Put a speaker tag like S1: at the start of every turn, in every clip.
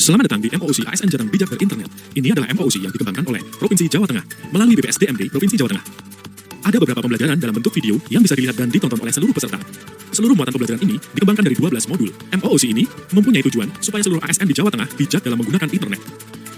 S1: Selamat datang di MOOC ASN Jateng Bijak Berinternet. Ini adalah MOOC yang dikembangkan oleh Provinsi Jawa Tengah melalui BPSDMD Provinsi Jawa Tengah. Ada beberapa pembelajaran dalam bentuk video yang bisa dilihat dan ditonton oleh seluruh peserta. Seluruh muatan pembelajaran ini dikembangkan dari 12 modul. MOOC ini mempunyai tujuan supaya seluruh ASN di Jawa Tengah bijak dalam menggunakan internet.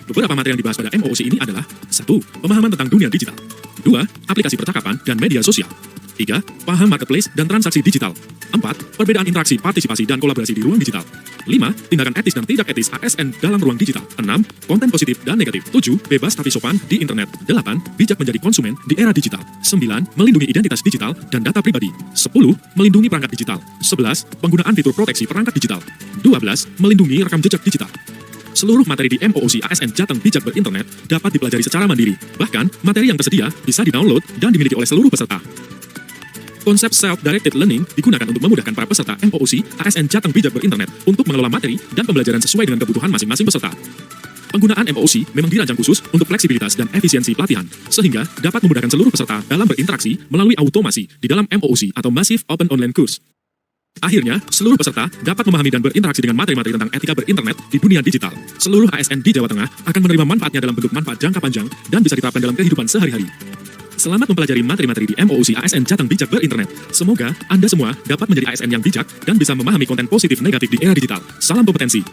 S1: Beberapa materi yang dibahas pada MOOC ini adalah 1. Pemahaman tentang dunia digital. 2. Aplikasi percakapan dan media sosial. 3. Paham marketplace dan transaksi digital. 4. Perbedaan interaksi, partisipasi, dan kolaborasi di ruang digital. 5. Tindakan etis dan tidak etis ASN dalam ruang digital. 6. Konten positif dan negatif. 7. Bebas tapi sopan di internet. 8. Bijak menjadi konsumen di era digital. 9. Melindungi identitas digital dan data pribadi. 10. Melindungi perangkat digital. 11. Penggunaan fitur proteksi perangkat digital. 12. Melindungi rekam jejak digital. Seluruh materi di MOOC ASN Jateng Bijak Berinternet dapat dipelajari secara mandiri. Bahkan, materi yang tersedia bisa di-download dan dimiliki oleh seluruh peserta. Konsep Self-Directed Learning digunakan untuk memudahkan para peserta MOOC ASN Jateng Bijak Berinternet untuk mengelola materi dan pembelajaran sesuai dengan kebutuhan masing-masing peserta. Penggunaan MOOC memang dirancang khusus untuk fleksibilitas dan efisiensi pelatihan, sehingga dapat memudahkan seluruh peserta dalam berinteraksi melalui automasi di dalam MOOC atau Massive Open Online Course. Akhirnya, seluruh peserta dapat memahami dan berinteraksi dengan materi-materi tentang etika berinternet di dunia digital. Seluruh ASN di Jawa Tengah akan menerima manfaatnya dalam bentuk manfaat jangka panjang dan bisa diterapkan dalam kehidupan sehari-hari. Selamat mempelajari materi-materi di MOOC ASN Jateng Bijak Berinternet. Semoga Anda semua dapat menjadi ASN yang bijak dan bisa memahami konten positif negatif di era digital. Salam kompetensi.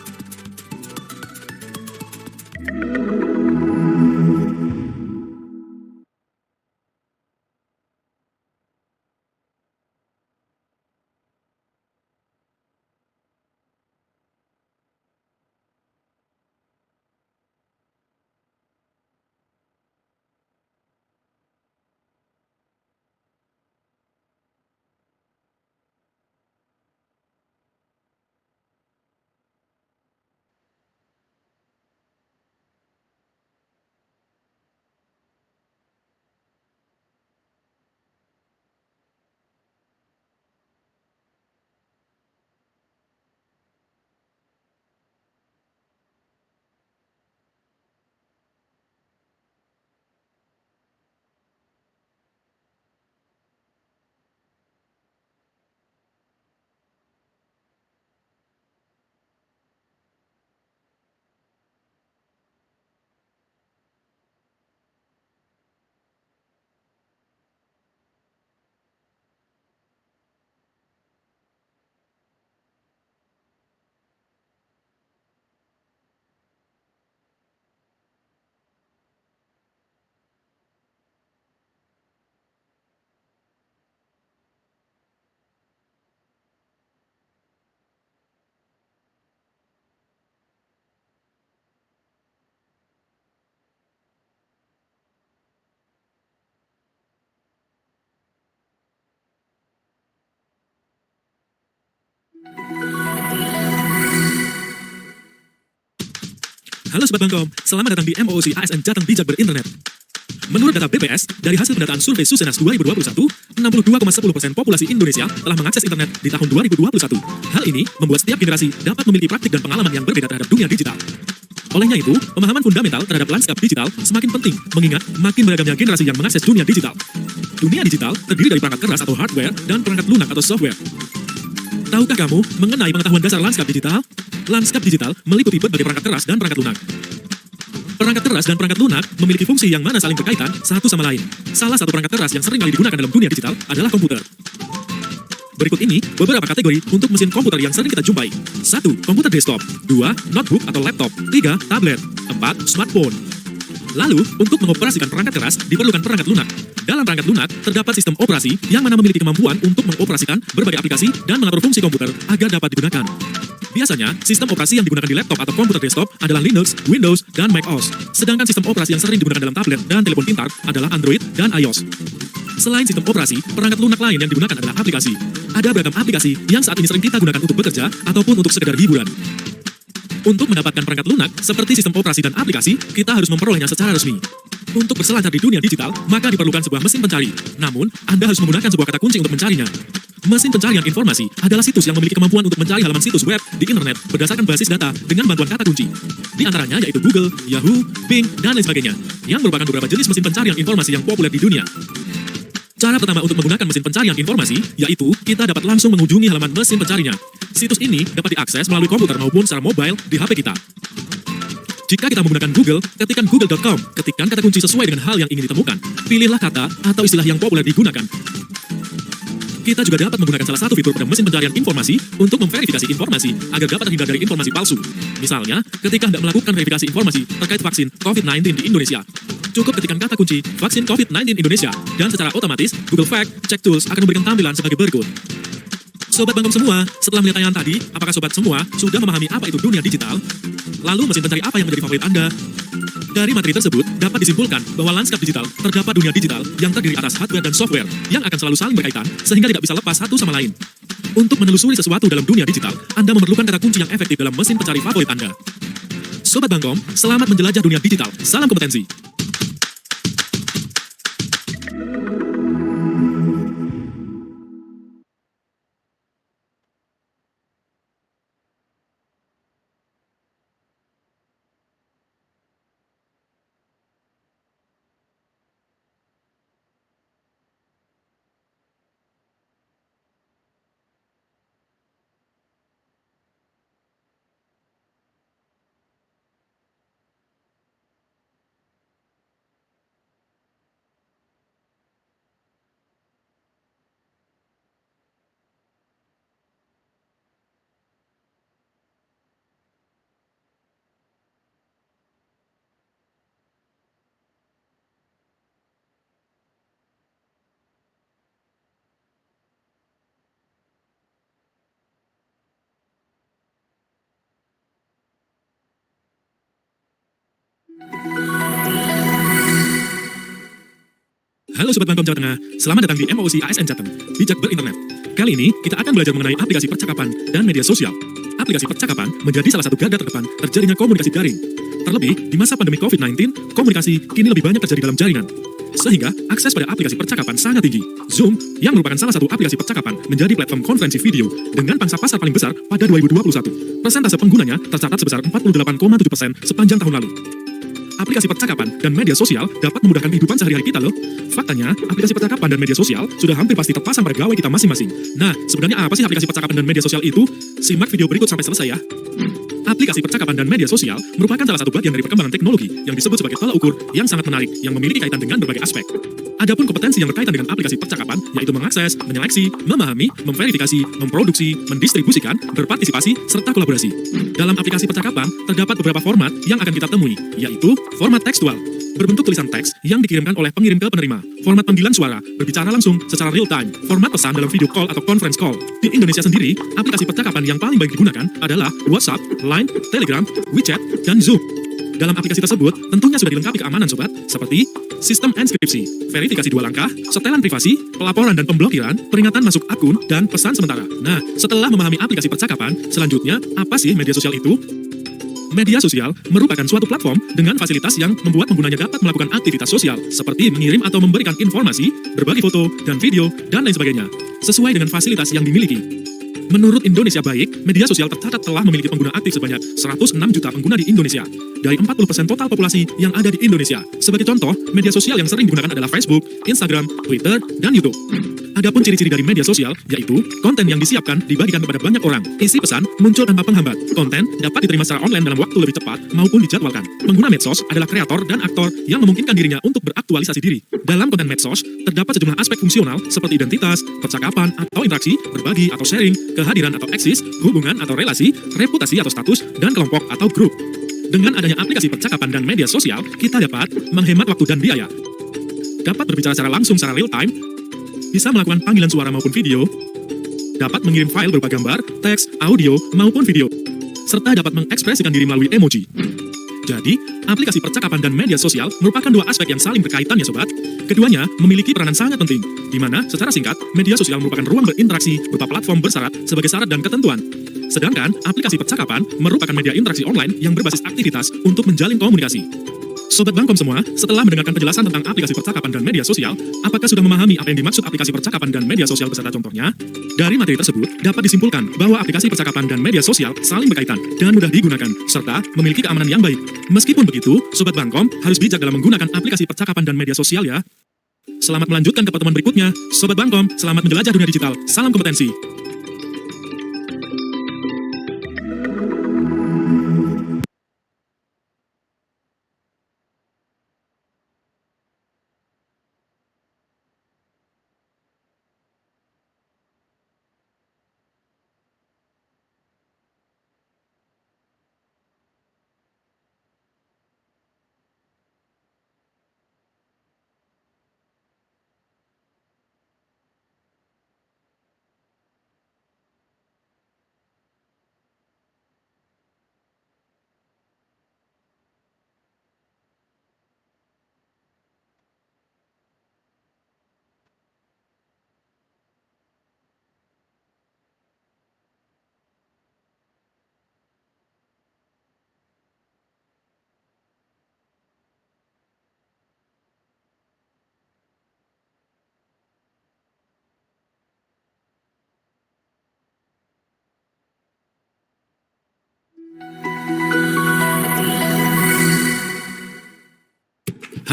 S1: Halo Sobat Bangkom, selamat datang di MOOC ASN Jateng Bijak Berinternet. Menurut data BPS, dari hasil pendataan survei Susenas 2021, 62,10% populasi Indonesia telah mengakses internet di tahun 2021. Hal ini membuat setiap generasi dapat memiliki praktik dan pengalaman yang berbeda terhadap dunia digital. Olehnya itu, pemahaman fundamental terhadap lanskap digital semakin penting mengingat makin beragamnya generasi yang mengakses dunia digital. Dunia digital terdiri dari perangkat keras atau hardware dan perangkat lunak atau software. Tahukah kamu mengenai pengetahuan dasar lanskap digital? Lanskap digital meliputi berbagai perangkat keras dan perangkat lunak. Perangkat keras dan perangkat lunak memiliki fungsi yang mana saling berkaitan satu sama lain. Salah satu perangkat keras yang sering kali digunakan dalam dunia digital adalah komputer. Berikut ini beberapa kategori untuk mesin komputer yang sering kita jumpai. 1. Komputer desktop. 2. Notebook atau laptop. 3. Tablet. 4. Smartphone. Lalu, untuk mengoperasikan perangkat keras, diperlukan perangkat lunak. Dalam perangkat lunak, terdapat sistem operasi yang mana memiliki kemampuan untuk mengoperasikan berbagai aplikasi dan mengatur fungsi komputer agar dapat digunakan. Biasanya, sistem operasi yang digunakan di laptop atau komputer desktop adalah Linux, Windows, dan macOS. Sedangkan sistem operasi yang sering digunakan dalam tablet dan telepon pintar adalah Android dan iOS. Selain sistem operasi, perangkat lunak lain yang digunakan adalah aplikasi. Ada beragam aplikasi yang saat ini sering kita gunakan untuk bekerja ataupun untuk sekedar hiburan. Untuk mendapatkan perangkat lunak, seperti sistem operasi dan aplikasi, kita harus memperolehnya secara resmi. Untuk berselancar di dunia digital, maka diperlukan sebuah mesin pencari. Namun, Anda harus menggunakan sebuah kata kunci untuk mencarinya. Mesin pencarian informasi adalah situs yang memiliki kemampuan untuk mencari halaman situs web di internet berdasarkan basis data dengan bantuan kata kunci. Di antaranya yaitu Google, Yahoo, Bing, dan lain sebagainya, yang merupakan beberapa jenis mesin pencarian informasi yang populer di dunia. Cara pertama untuk menggunakan mesin pencarian informasi, yaitu kita dapat langsung mengunjungi halaman mesin pencarinya. Situs ini dapat diakses melalui komputer maupun secara mobile di HP kita. Jika kita menggunakan Google, ketikkan google.com, ketikkan kata kunci sesuai dengan hal yang ingin ditemukan. Pilihlah kata atau istilah yang populer digunakan. Kita juga dapat menggunakan salah satu fitur pada mesin pencarian informasi untuk memverifikasi informasi agar dapat terhindar dari informasi palsu. Misalnya, ketika hendak melakukan verifikasi informasi terkait vaksin COVID-19 di Indonesia, cukup ketikkan kata kunci vaksin COVID-19 Indonesia dan secara otomatis Google Fact Check Tools akan memberikan tampilan sebagai berikut. Sobat Bangkom semua, setelah melihat tayangan tadi, apakah sobat semua sudah memahami apa itu dunia digital? Lalu mesin pencari apa yang menjadi favorit Anda? Dari materi tersebut, dapat disimpulkan bahwa lanskap digital terdapat dunia digital yang terdiri atas hardware dan software yang akan selalu saling berkaitan sehingga tidak bisa lepas satu sama lain. Untuk menelusuri sesuatu dalam dunia digital, Anda memerlukan kata kunci yang efektif dalam mesin pencari favorit Anda. Sobat Bangkom, selamat menjelajah dunia digital. Salam kompetensi. Halo Sobat Bangkom Jawa Tengah, selamat datang di MOOC ASN Jateng, bijak berinternet. Kali ini, kita akan belajar mengenai aplikasi percakapan dan media sosial. Aplikasi percakapan menjadi salah satu garda terdepan terjadinya komunikasi daring. Terlebih, di masa pandemi COVID-19, komunikasi kini lebih banyak terjadi dalam jaringan. Sehingga, akses pada aplikasi percakapan sangat tinggi. Zoom, yang merupakan salah satu aplikasi percakapan, menjadi platform konferensi video dengan pangsa pasar paling besar pada 2021. Persentase penggunanya tercatat sebesar 48,7% sepanjang tahun lalu. Aplikasi percakapan dan media sosial dapat memudahkan kehidupan sehari-hari kita loh. Faktanya, aplikasi percakapan dan media sosial sudah hampir pasti terpasang pada gawai kita masing-masing. Nah, sebenarnya apa sih aplikasi percakapan dan media sosial itu? Simak video berikut sampai selesai ya. Aplikasi percakapan dan media sosial merupakan salah satu bagian dari perkembangan teknologi yang disebut sebagai tolak ukur yang sangat menarik yang memiliki kaitan dengan berbagai aspek. Adapun kompetensi yang berkaitan dengan aplikasi percakapan yaitu mengakses, menyeleksi, memahami, memverifikasi, memproduksi, mendistribusikan, berpartisipasi, serta kolaborasi. Dalam aplikasi percakapan terdapat beberapa format yang akan kita temui, yaitu format tekstual, berbentuk tulisan teks yang dikirimkan oleh pengirim ke penerima. Format panggilan suara, berbicara langsung secara real time. Format pesan dalam video call atau conference call. Di Indonesia sendiri, aplikasi percakapan yang paling banyak digunakan adalah WhatsApp, Line, Telegram, WeChat, dan Zoom. Dalam aplikasi tersebut, tentunya sudah dilengkapi keamanan sobat, seperti sistem enskripsi, verifikasi 2 langkah, setelan privasi, pelaporan dan pemblokiran, peringatan masuk akun, dan pesan sementara. Nah, setelah memahami aplikasi percakapan, selanjutnya, apa sih media sosial itu? Media sosial merupakan suatu platform dengan fasilitas yang membuat penggunanya dapat melakukan aktivitas sosial, seperti mengirim atau memberikan informasi, berbagi foto, dan video, dan lain sebagainya, sesuai dengan fasilitas yang dimiliki. Menurut Indonesia Baik, media sosial tercatat telah memiliki pengguna aktif sebanyak 106 juta pengguna di Indonesia, dari 40% total populasi yang ada di Indonesia. Sebagai contoh, media sosial yang sering digunakan adalah Facebook, Instagram, Twitter, dan YouTube. Adapun ciri-ciri dari media sosial, yaitu konten yang disiapkan dibagikan kepada banyak orang, isi pesan muncul tanpa penghambat, konten dapat diterima secara online dalam waktu lebih cepat maupun dijadwalkan. Pengguna medsos adalah kreator dan aktor yang memungkinkan dirinya untuk beraktualisasi diri. Dalam konten medsos, terdapat sejumlah aspek fungsional seperti identitas, percakapan atau interaksi, berbagi atau sharing, kehadiran atau eksis, hubungan atau relasi, reputasi atau status, dan kelompok atau grup. Dengan adanya aplikasi percakapan dan media sosial, kita dapat menghemat waktu dan biaya, dapat berbicara secara langsung secara real time, bisa melakukan panggilan suara maupun video, dapat mengirim file berupa gambar, teks, audio, maupun video, serta dapat mengekspresikan diri melalui emoji. Jadi, aplikasi percakapan dan media sosial merupakan dua aspek yang saling berkaitan ya sobat. Keduanya memiliki peranan sangat penting, di mana secara singkat, media sosial merupakan ruang berinteraksi berupa platform bersyarat sebagai syarat dan ketentuan. Sedangkan, aplikasi percakapan merupakan media interaksi online yang berbasis aktivitas untuk menjalin komunikasi. Sobat Bangkom semua, setelah mendengarkan penjelasan tentang aplikasi percakapan dan media sosial, apakah sudah memahami apa yang dimaksud aplikasi percakapan dan media sosial beserta contohnya? Dari materi tersebut, dapat disimpulkan bahwa aplikasi percakapan dan media sosial saling berkaitan dan mudah digunakan, serta memiliki keamanan yang baik. Meskipun begitu, Sobat Bangkom harus bijak dalam menggunakan aplikasi percakapan dan media sosial ya. Selamat melanjutkan ke pertemuan berikutnya. Sobat Bangkom, selamat menjelajah dunia digital. Salam kompetensi.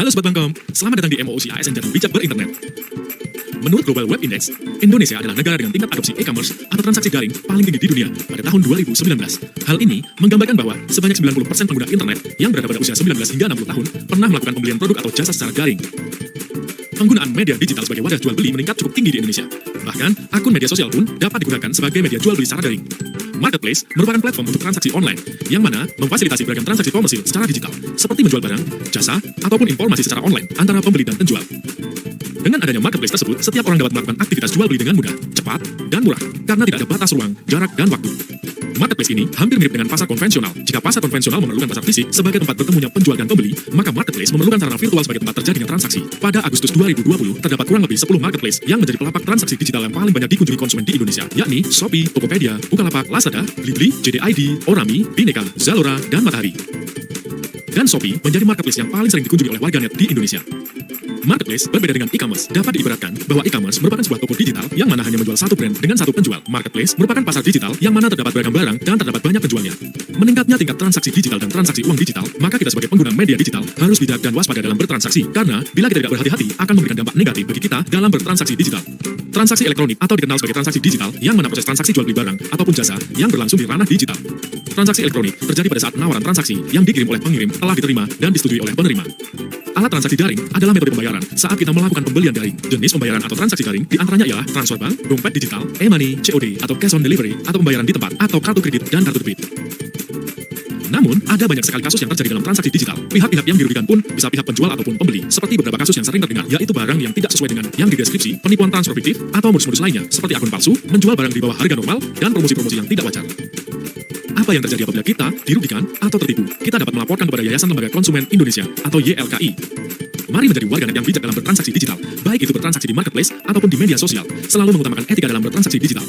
S1: Halo Sobat Bangkom, selamat datang di MOOC ASN Jateng Bijak Berinternet. Menurut Global Web Index, Indonesia adalah negara dengan tingkat adopsi e-commerce atau transaksi daring paling tinggi di dunia pada tahun 2019. Hal ini menggambarkan bahwa sebanyak 90% pengguna internet yang berada pada usia 19 hingga 60 tahun pernah melakukan pembelian produk atau jasa secara daring. Penggunaan media digital sebagai wadah jual beli meningkat cukup tinggi di Indonesia. Bahkan, akun media sosial pun dapat digunakan sebagai media jual beli secara daring. Marketplace merupakan platform untuk transaksi online yang mana memfasilitasi beragam transaksi komersil secara digital, seperti menjual barang, jasa, ataupun informasi secara online antara pembeli dan penjual. Dengan adanya marketplace tersebut, setiap orang dapat melakukan aktivitas jual beli dengan mudah, cepat, dan murah karena tidak ada batas ruang, jarak, dan waktu. Marketplace ini hampir mirip dengan pasar konvensional. Jika pasar konvensional memerlukan pasar fisik sebagai tempat bertemunya penjual dan pembeli, maka marketplace memerlukan sarana virtual sebagai tempat terjadinya transaksi. Pada Agustus 2020, terdapat kurang lebih 10 marketplace yang menjadi pelapak transaksi digital yang paling banyak dikunjungi konsumen di Indonesia, yakni Shopee, Tokopedia, Bukalapak, Lazada, Blibli, JDID, Orami, Bineka, Zalora, dan Matahari. Dan Shopee menjadi marketplace yang paling sering dikunjungi oleh warganet di Indonesia. Marketplace berbeda dengan e-commerce. Dapat diibaratkan bahwa e-commerce merupakan sebuah toko digital yang mana hanya menjual satu brand dengan satu penjual. Marketplace merupakan pasar digital yang mana terdapat beragam barang dan terdapat banyak penjualnya. Meningkatnya tingkat transaksi digital dan transaksi uang digital, maka kita sebagai pengguna media digital harus bijak dan waspada dalam bertransaksi. Karena bila kita tidak berhati-hati akan memberikan dampak negatif bagi kita dalam bertransaksi digital. Transaksi elektronik atau dikenal sebagai transaksi digital yang mana proses transaksi jual beli barang ataupun jasa yang berlangsung di ranah digital. Transaksi elektronik terjadi pada saat penawaran transaksi yang dikirim oleh pengirim telah diterima dan disetujui oleh penerima. Alat transaksi daring adalah metode pembayaran saat kita melakukan pembelian daring. Jenis pembayaran atau transaksi daring diantaranya ialah transfer bank, dompet digital, e-money, COD atau cash on delivery, atau pembayaran di tempat, atau kartu kredit dan kartu debit. Namun, ada banyak sekali kasus yang terjadi dalam transaksi digital. Pihak-pihak yang dirugikan pun bisa pihak penjual ataupun pembeli. Seperti beberapa kasus yang sering terdengar, yaitu barang yang tidak sesuai dengan yang dideskripsi, penipuan transfer fiktif, atau modus-modus lainnya, seperti akun palsu, menjual barang di bawah harga normal, dan promosi-promosi yang tidak wajar. Apa yang terjadi apabila kita dirugikan atau tertipu? Kita dapat melaporkan kepada Yayasan Lembaga Konsumen Indonesia atau YLKI. Mari menjadi warganet yang bijak dalam bertransaksi digital, baik itu bertransaksi di marketplace ataupun di media sosial, selalu mengutamakan etika dalam bertransaksi digital.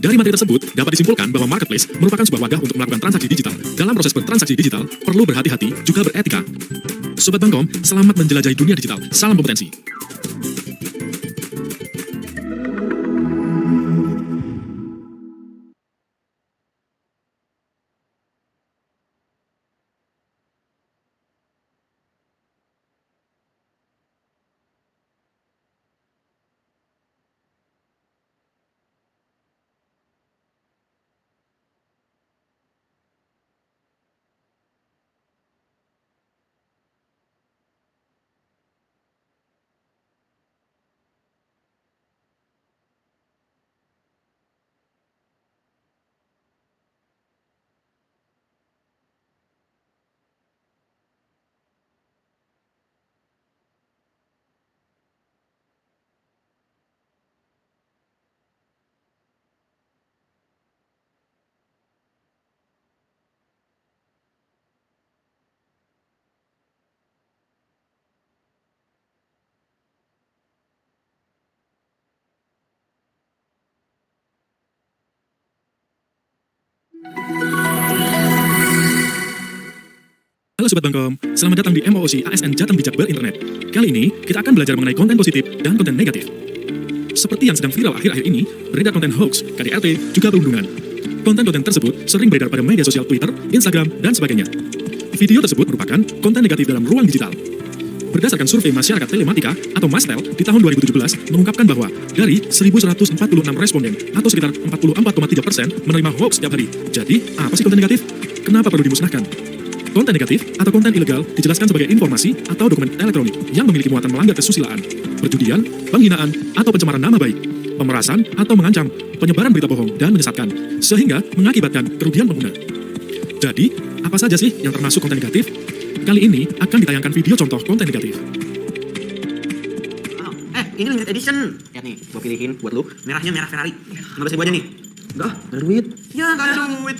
S1: Dari materi tersebut, dapat disimpulkan bahwa marketplace merupakan sebuah wadah untuk melakukan transaksi digital. Dalam proses bertransaksi digital, perlu berhati-hati, juga beretika. Sobat Bangkom, selamat menjelajahi dunia digital. Salam kompetensi. Halo Sobat Bangkom, selamat datang di MOOC ASN Jateng Bijak Berinternet. Kali ini, kita akan belajar mengenai konten positif dan konten negatif. Seperti yang sedang viral akhir-akhir ini, beredar konten hoax, KDRT, juga perundungan. Konten-konten tersebut sering beredar pada media sosial Twitter, Instagram, dan sebagainya. Video tersebut merupakan konten negatif dalam ruang digital. Berdasarkan survei masyarakat telematika atau Mastel di tahun 2017 mengungkapkan bahwa dari 1.146 responden atau sekitar 44,3% menerima hoax setiap hari. Jadi, apa sih konten negatif? Kenapa perlu dimusnahkan? Konten negatif atau konten ilegal dijelaskan sebagai informasi atau dokumen elektronik yang memiliki muatan melanggar kesusilaan, perjudian, penghinaan, atau pencemaran nama baik, pemerasan atau mengancam, penyebaran berita bohong dan menyesatkan, sehingga mengakibatkan kerugian pengguna. Jadi, apa saja sih yang termasuk konten negatif? Kali ini akan ditayangkan video contoh konten negatif.
S2: Ini limited edition. Lihat nih, gua pilihin buat lu. Merahnya merah Ferrari. 15.000 aja nih. Enggak, ada duit. Ya, enggak ada duit.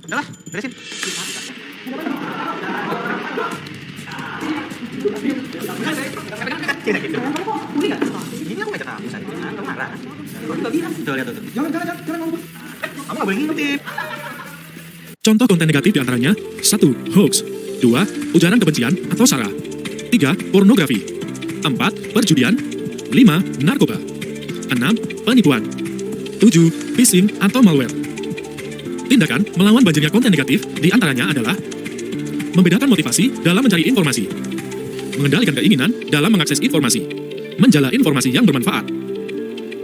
S2: Udah lah, beresin. Ini aku mecat kamu saja. Kamu marah. Tuh, lihat tuh. Jangan ngomong. Kamu nggak boleh ngintip.
S1: Contoh konten negatif diantaranya 1. Hoax 2. Ujaran kebencian atau sara 3. Pornografi 4. Perjudian 5. Narkoba 6. Penipuan 7. Phishing atau malware. Tindakan melawan banjirnya konten negatif diantaranya adalah membedakan motivasi dalam mencari informasi, mengendalikan keinginan dalam mengakses informasi, menjala informasi yang bermanfaat.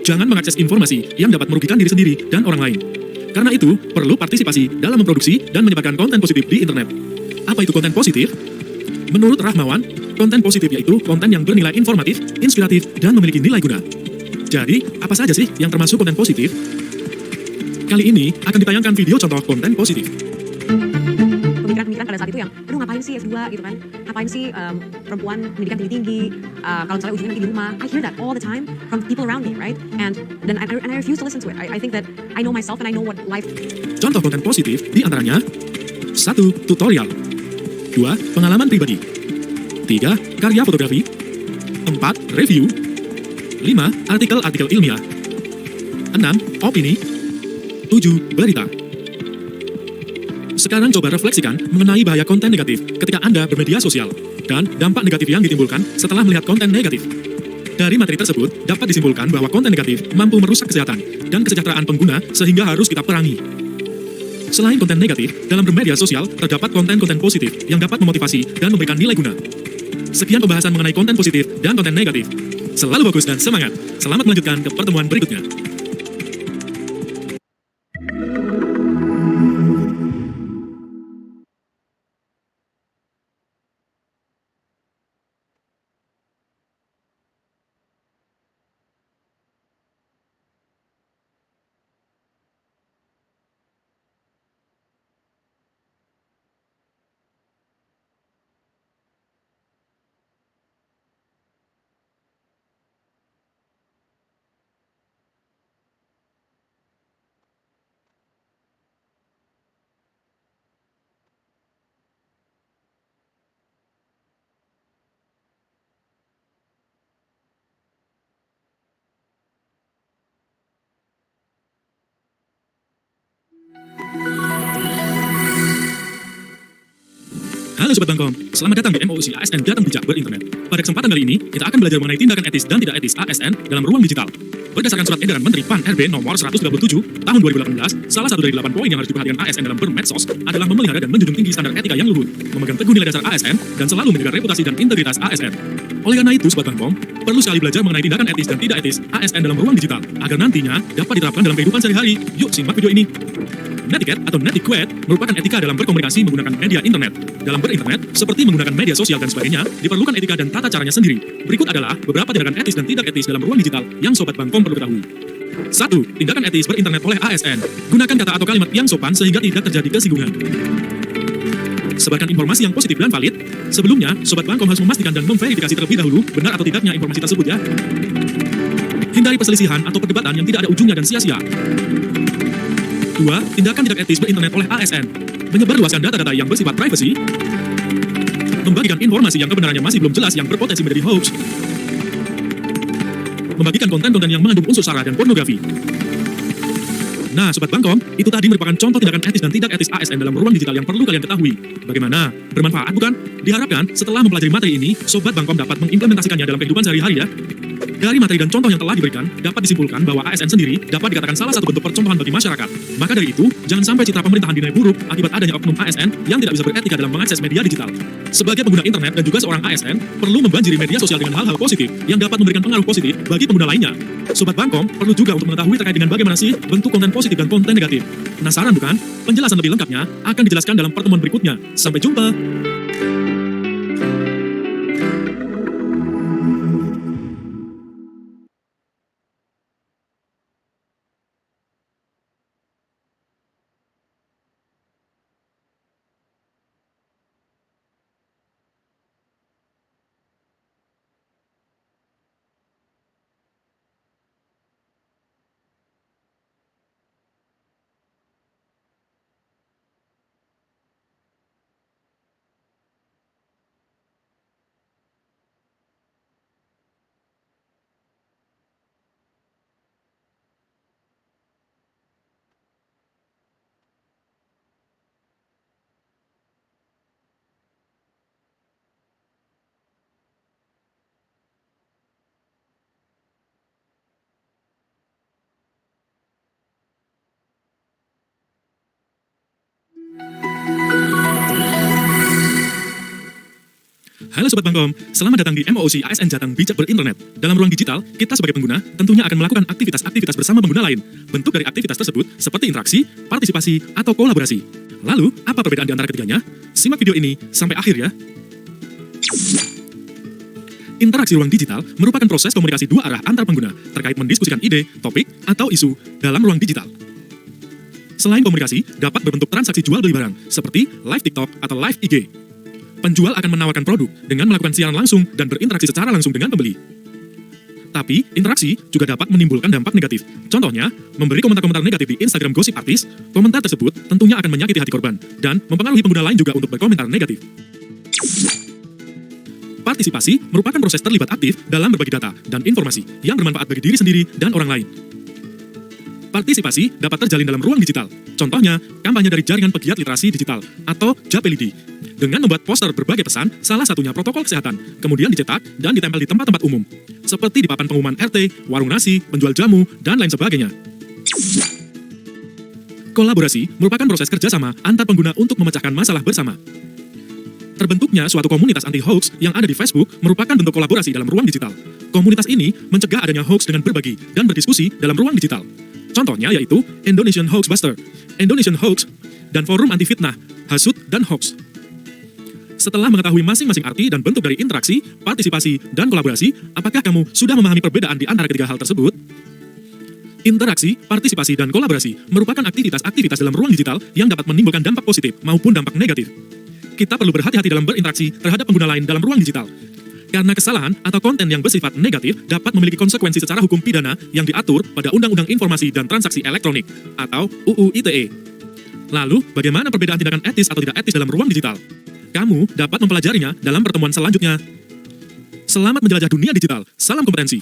S1: Jangan mengakses informasi yang dapat merugikan diri sendiri dan orang lain. Karena itu, perlu partisipasi dalam memproduksi dan menyebarkan konten positif di internet. Apa itu konten positif? Menurut Rahmawan, konten positif yaitu konten yang bernilai informatif, inspiratif, dan memiliki nilai guna. Jadi, apa saja sih yang termasuk konten positif? Kali ini akan ditayangkan video contoh konten positif.
S3: Pemikiran-pemikiran pada saat itu yang, aduh ngapain sih S2 gitu kan, ngapain sih perempuan pendidikan tinggi-tinggi, kalau misalnya ujungnya nanti di rumah. I hear that all the time from people around me, right? And I refuse to listen to it. I think that I know myself and I know what life.
S1: Contoh konten positif di antaranya 1. Tutorial 2. Pengalaman pribadi 3. Karya fotografi 4. Review 5. Artikel-artikel ilmiah 6. Opini 7. Berita. Sekarang coba refleksikan mengenai bahaya konten negatif ketika Anda bermedia sosial dan dampak negatif yang ditimbulkan setelah melihat konten negatif. Dari materi tersebut, dapat disimpulkan bahwa konten negatif mampu merusak kesehatan dan kesejahteraan pengguna sehingga harus kita perangi. Selain konten negatif, dalam bermedia sosial terdapat konten-konten positif yang dapat memotivasi dan memberikan nilai guna. Sekian pembahasan mengenai konten positif dan konten negatif. Selalu bagus dan semangat. Selamat melanjutkan ke pertemuan berikutnya. Halo Sobat Bangkom, selamat datang di MOOC ASN Datang Bijak Berinternet. Pada kesempatan kali ini, kita akan belajar mengenai tindakan etis dan tidak etis ASN dalam ruang digital. Berdasarkan surat edaran Menteri PAN RB nomor 137 tahun 2018, salah satu dari 8 poin yang harus diperhatikan ASN dalam bermedsos adalah memelihara dan menjunjung tinggi standar etika yang luhur, memegang teguh nilai dasar ASN, dan selalu menjaga reputasi dan integritas ASN. Oleh karena itu, Sobat Bangkom, perlu sekali belajar mengenai tindakan etis dan tidak etis ASN dalam ruang digital, agar nantinya dapat diterapkan dalam kehidupan sehari-hari. Yuk simak video ini. Netiquette atau netiquette merupakan etika dalam berkomunikasi menggunakan media internet. Dalam berinternet, seperti menggunakan media sosial dan sebagainya, diperlukan etika dan tata caranya sendiri. Berikut adalah beberapa tindakan etis dan tidak etis dalam ruang digital yang Sobat Bangkom perlu ketahui. 1. Tindakan etis berinternet oleh ASN. Gunakan kata atau kalimat yang sopan sehingga tidak terjadi kesinggungan. Sebarkan informasi yang positif dan valid. Sebelumnya, Sobat Bangkom harus memastikan dan memverifikasi terlebih dahulu benar atau tidaknya informasi tersebut ya. Hindari perselisihan atau perdebatan yang tidak ada ujungnya dan sia-sia. 2. Tindakan tidak etis berinternet oleh ASN. Menyebarluaskan data-data yang bersifat privacy. Membagikan informasi yang kebenarannya masih belum jelas yang berpotensi menjadi hoax. Membagikan konten-konten yang mengandung unsur sara dan pornografi. Nah, Sobat Bangkom, itu tadi merupakan contoh tindakan etis dan tidak etis ASN dalam ruang digital yang perlu kalian ketahui. Bagaimana? Bermanfaat bukan? Diharapkan setelah mempelajari materi ini, Sobat Bangkom dapat mengimplementasikannya dalam kehidupan sehari-hari ya. Dari materi dan contoh yang telah diberikan, dapat disimpulkan bahwa ASN sendiri dapat dikatakan salah satu bentuk percontohan bagi masyarakat. Maka dari itu, jangan sampai citra pemerintahan dinilai buruk akibat adanya oknum ASN yang tidak bisa beretika dalam mengakses media digital. Sebagai pengguna internet dan juga seorang ASN, perlu membanjiri media sosial dengan hal-hal positif yang dapat memberikan pengaruh positif bagi pengguna lainnya. Sobat Bangkom perlu juga untuk mengetahui terkait dengan bagaimana sih bentuk konten positif dan konten negatif. Penasaran bukan? Penjelasan lebih lengkapnya akan dijelaskan dalam pertemuan berikutnya. Sampai jumpa! Halo Sobat Bangkom, selamat datang di MOOC ASN Jateng Bijak Berinternet. Dalam ruang digital, kita sebagai pengguna tentunya akan melakukan aktivitas-aktivitas bersama pengguna lain. Bentuk dari aktivitas tersebut seperti interaksi, partisipasi, atau kolaborasi. Lalu, apa perbedaan di antara ketiganya? Simak video ini sampai akhir ya. Interaksi ruang digital merupakan proses komunikasi dua arah antar pengguna terkait mendiskusikan ide, topik, atau isu dalam ruang digital. Selain komunikasi, dapat berbentuk transaksi jual beli barang, seperti live TikTok atau live IG. Penjual akan menawarkan produk dengan melakukan siaran langsung dan berinteraksi secara langsung dengan pembeli. Tapi, interaksi juga dapat menimbulkan dampak negatif. Contohnya, memberi komentar-komentar negatif di Instagram gosip artis, komentar tersebut tentunya akan menyakiti hati korban dan mempengaruhi pengguna lain juga untuk berkomentar negatif. Partisipasi merupakan proses terlibat aktif dalam berbagi data dan informasi yang bermanfaat bagi diri sendiri dan orang lain. Partisipasi dapat terjalin dalam ruang digital. Contohnya, kampanye dari Jaringan Pegiat Literasi Digital atau JAPLID dengan membuat poster berbagai pesan, salah satunya protokol kesehatan, kemudian dicetak dan ditempel di tempat-tempat umum, seperti di papan pengumuman RT, warung nasi, penjual jamu, dan lain sebagainya. Kolaborasi merupakan proses kerjasama antar pengguna untuk memecahkan masalah bersama. Terbentuknya suatu komunitas anti-hoax yang ada di Facebook merupakan bentuk kolaborasi dalam ruang digital. Komunitas ini mencegah adanya hoax dengan berbagi dan berdiskusi dalam ruang digital. Contohnya yaitu Indonesian Hoaxbuster, Indonesian Hoax, dan Forum Anti Fitnah, Hasut, dan Hoax. Setelah mengetahui masing-masing arti dan bentuk dari interaksi, partisipasi, dan kolaborasi, apakah kamu sudah memahami perbedaan di antara ketiga hal tersebut? Interaksi, partisipasi, dan kolaborasi merupakan aktivitas-aktivitas dalam ruang digital yang dapat menimbulkan dampak positif maupun dampak negatif. Kita perlu berhati-hati dalam berinteraksi terhadap pengguna lain dalam ruang digital. Karena kesalahan atau konten yang bersifat negatif dapat memiliki konsekuensi secara hukum pidana yang diatur pada Undang-Undang Informasi dan Transaksi Elektronik atau UU ITE. Lalu, bagaimana perbedaan tindakan etis atau tidak etis dalam ruang digital? Kamu dapat mempelajarinya dalam pertemuan selanjutnya. Selamat menjelajah dunia digital. Salam kompetensi.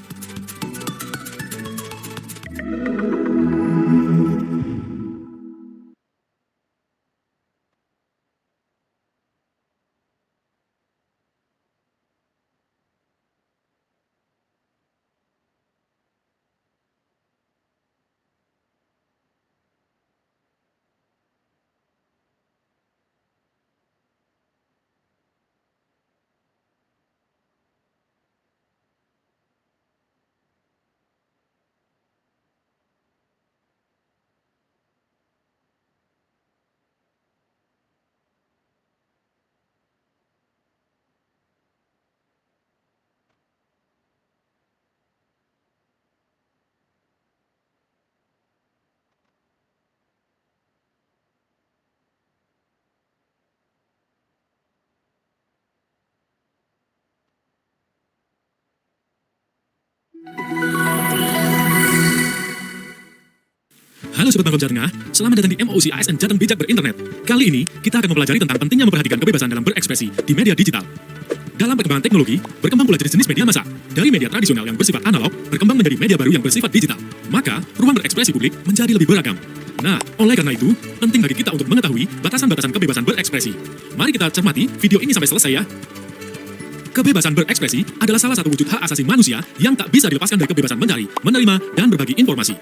S1: Halo Sobat Bangkom Jateng, selamat datang di MOOC ASN Jateng Bijak Berinternet. Kali ini, kita akan mempelajari tentang pentingnya memperhatikan kebebasan dalam berekspresi di media digital. Dalam perkembangan teknologi, berkembang pula jenis-jenis media massa. Dari media tradisional yang bersifat analog, berkembang menjadi media baru yang bersifat digital. Maka, ruang berekspresi publik menjadi lebih beragam. Nah, oleh karena itu, penting bagi kita untuk mengetahui batasan-batasan kebebasan berekspresi. Mari kita cermati video ini sampai selesai ya. Kebebasan berekspresi adalah salah satu wujud hak asasi manusia yang tak bisa dilepaskan dari kebebasan mencari, menerima, dan berbagi informasi.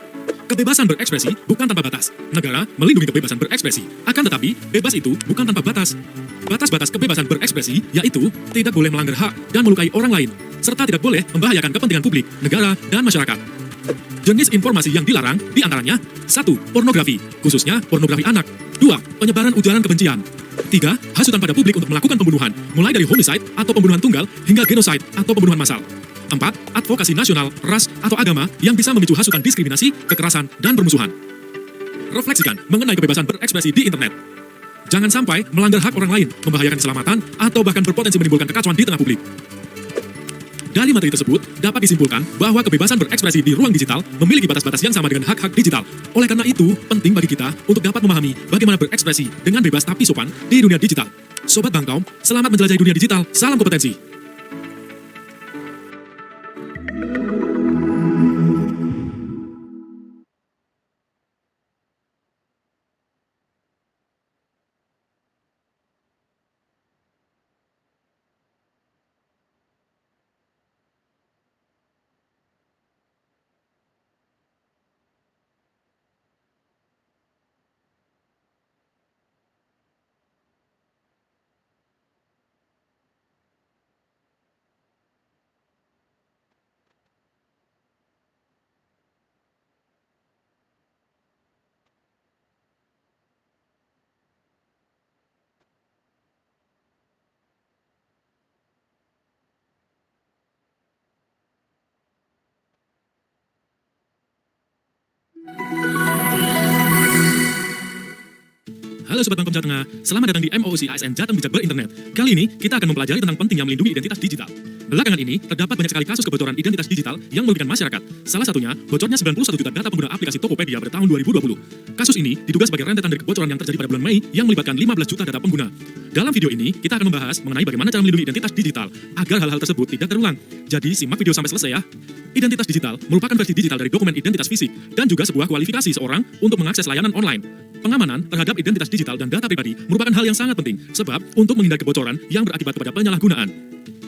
S1: Kebebasan berekspresi bukan tanpa batas. Negara melindungi kebebasan berekspresi. Akan tetapi, bebas itu bukan tanpa batas. Batas-batas kebebasan berekspresi yaitu tidak boleh melanggar hak dan melukai orang lain, serta tidak boleh membahayakan kepentingan publik, negara, dan masyarakat. Jenis informasi yang dilarang diantaranya 1. Pornografi, khususnya pornografi anak. 2. Penyebaran ujaran kebencian. 3. Hasutan pada publik untuk melakukan pembunuhan, mulai dari homicide atau pembunuhan tunggal hingga genocide atau pembunuhan massal. 4. Advokasi nasional, ras, atau agama yang bisa memicu hasutan diskriminasi, kekerasan, dan permusuhan. Refleksikan mengenai kebebasan berekspresi di internet. Jangan sampai melanggar hak orang lain, membahayakan keselamatan, atau bahkan berpotensi menimbulkan kekacauan di tengah publik. Dari materi tersebut, dapat disimpulkan bahwa kebebasan berekspresi di ruang digital memiliki batas-batas yang sama dengan hak-hak digital. Oleh karena itu, penting bagi kita untuk dapat memahami bagaimana berekspresi dengan bebas tapi sopan di dunia digital. Sobat Bangkom, selamat menjelajahi dunia digital. Salam kompetensi. Halo Sobat Bangkom Jawa Tengah, selamat datang di MOOC ASN Jateng Bijak Berinternet. Kali ini, kita akan mempelajari tentang pentingnya melindungi identitas digital. Belakangan ini, terdapat banyak sekali kasus kebocoran identitas digital yang merugikan masyarakat. Salah satunya, bocornya 91 juta data pengguna aplikasi Tokopedia pada tahun 2020. Kasus ini diduga sebagai rentetan dari kebocoran yang terjadi pada bulan Mei yang melibatkan 15 juta data pengguna. Dalam video ini, kita akan membahas mengenai bagaimana cara melindungi identitas digital agar hal-hal tersebut tidak terulang. Jadi, simak video sampai selesai ya. Identitas digital merupakan versi digital dari dokumen identitas fisik dan juga sebuah kualifikasi seorang untuk mengakses layanan online. Pengamanan terhadap identitas digital dan data pribadi merupakan hal yang sangat penting, sebab untuk menghindari kebocoran yang berakibat kepada penyalahgunaan.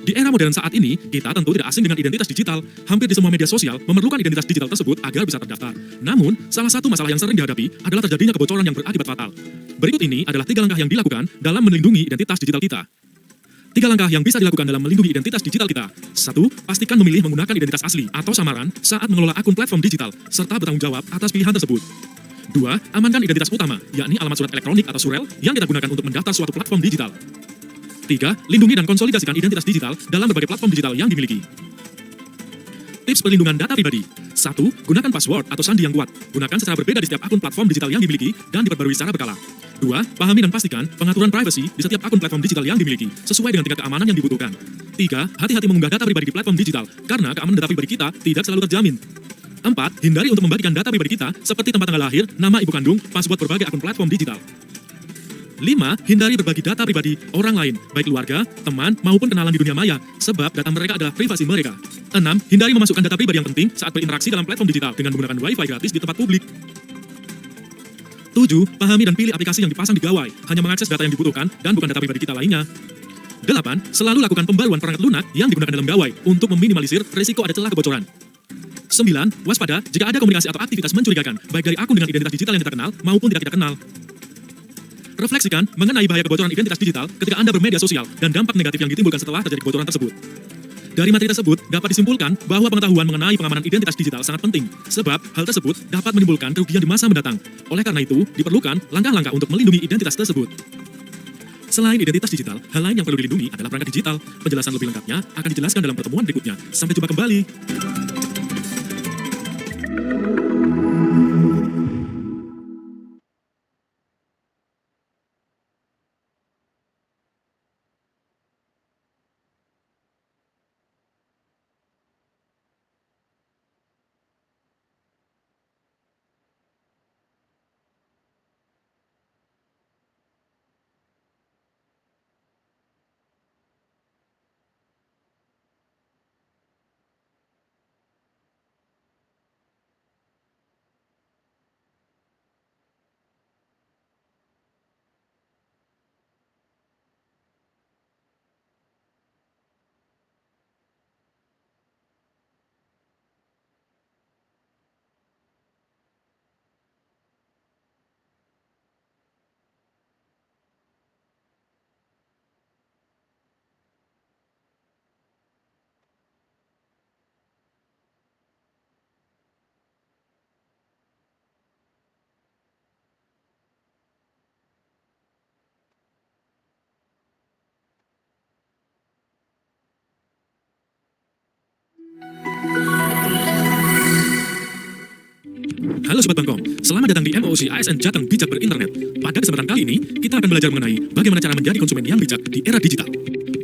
S1: Di era modern saat ini, kita tentu tidak asing dengan identitas digital. Hampir di semua media sosial memerlukan identitas digital tersebut agar bisa terdaftar. Namun, salah satu masalah yang sering dihadapi adalah terjadinya kebocoran yang berakibat fatal. Berikut ini adalah 3 langkah yang dilakukan dalam melindungi identitas digital kita. 3 langkah yang bisa dilakukan dalam melindungi identitas digital kita. 1. Pastikan memilih menggunakan identitas asli atau samaran saat mengelola akun platform digital, serta bertanggung jawab atas pilihan tersebut. 2. Amankan identitas utama, yakni alamat surat elektronik atau surel yang kita gunakan untuk mendaftar suatu platform digital. 3. Lindungi dan konsolidasikan identitas digital dalam berbagai platform digital yang dimiliki. Tips perlindungan data pribadi. 1. Gunakan password atau sandi yang kuat. Gunakan secara berbeda di setiap akun platform digital yang dimiliki dan diperbarui secara berkala. 2. Pahami dan pastikan pengaturan privasi di setiap akun platform digital yang dimiliki sesuai dengan tingkat keamanan yang dibutuhkan. 3. Hati-hati mengunggah data pribadi di platform digital karena keamanan data pribadi kita tidak selalu terjamin. 4. Hindari untuk membagikan data pribadi kita seperti tempat tanggal lahir, nama ibu kandung, password berbagai akun platform digital. 5. Hindari berbagi data pribadi orang lain, baik keluarga, teman, maupun kenalan di dunia maya, sebab data mereka adalah privasi mereka. 6. Hindari memasukkan data pribadi yang penting saat berinteraksi dalam platform digital dengan menggunakan Wi-Fi gratis di tempat publik. 7. Pahami dan pilih aplikasi yang dipasang di gawai, hanya mengakses data yang dibutuhkan dan bukan data pribadi kita lainnya. 8. Selalu lakukan pembaruan perangkat lunak yang digunakan dalam gawai untuk meminimalisir risiko ada celah kebocoran. 9. Waspada jika ada komunikasi atau aktivitas mencurigakan, baik dari akun dengan identitas digital yang kita kenal maupun tidak kita kenal. Refleksikan mengenai bahaya kebocoran identitas digital ketika Anda bermedia sosial dan dampak negatif yang ditimbulkan setelah terjadi kebocoran tersebut. Dari materi tersebut, dapat disimpulkan bahwa pengetahuan mengenai pengamanan identitas digital sangat penting, sebab hal tersebut dapat menimbulkan kerugian di masa mendatang. Oleh karena itu, diperlukan langkah-langkah untuk melindungi identitas tersebut. Selain identitas digital, hal lain yang perlu dilindungi adalah perangkat digital. Penjelasan lebih lengkapnya akan dijelaskan dalam pertemuan berikutnya. Sampai jumpa kembali. Halo Sobat Bangkom, selamat datang di MOOC ASN Jateng Bijak Berinternet. Pada kesempatan kali ini, kita akan belajar mengenai bagaimana cara menjadi konsumen yang bijak di era digital.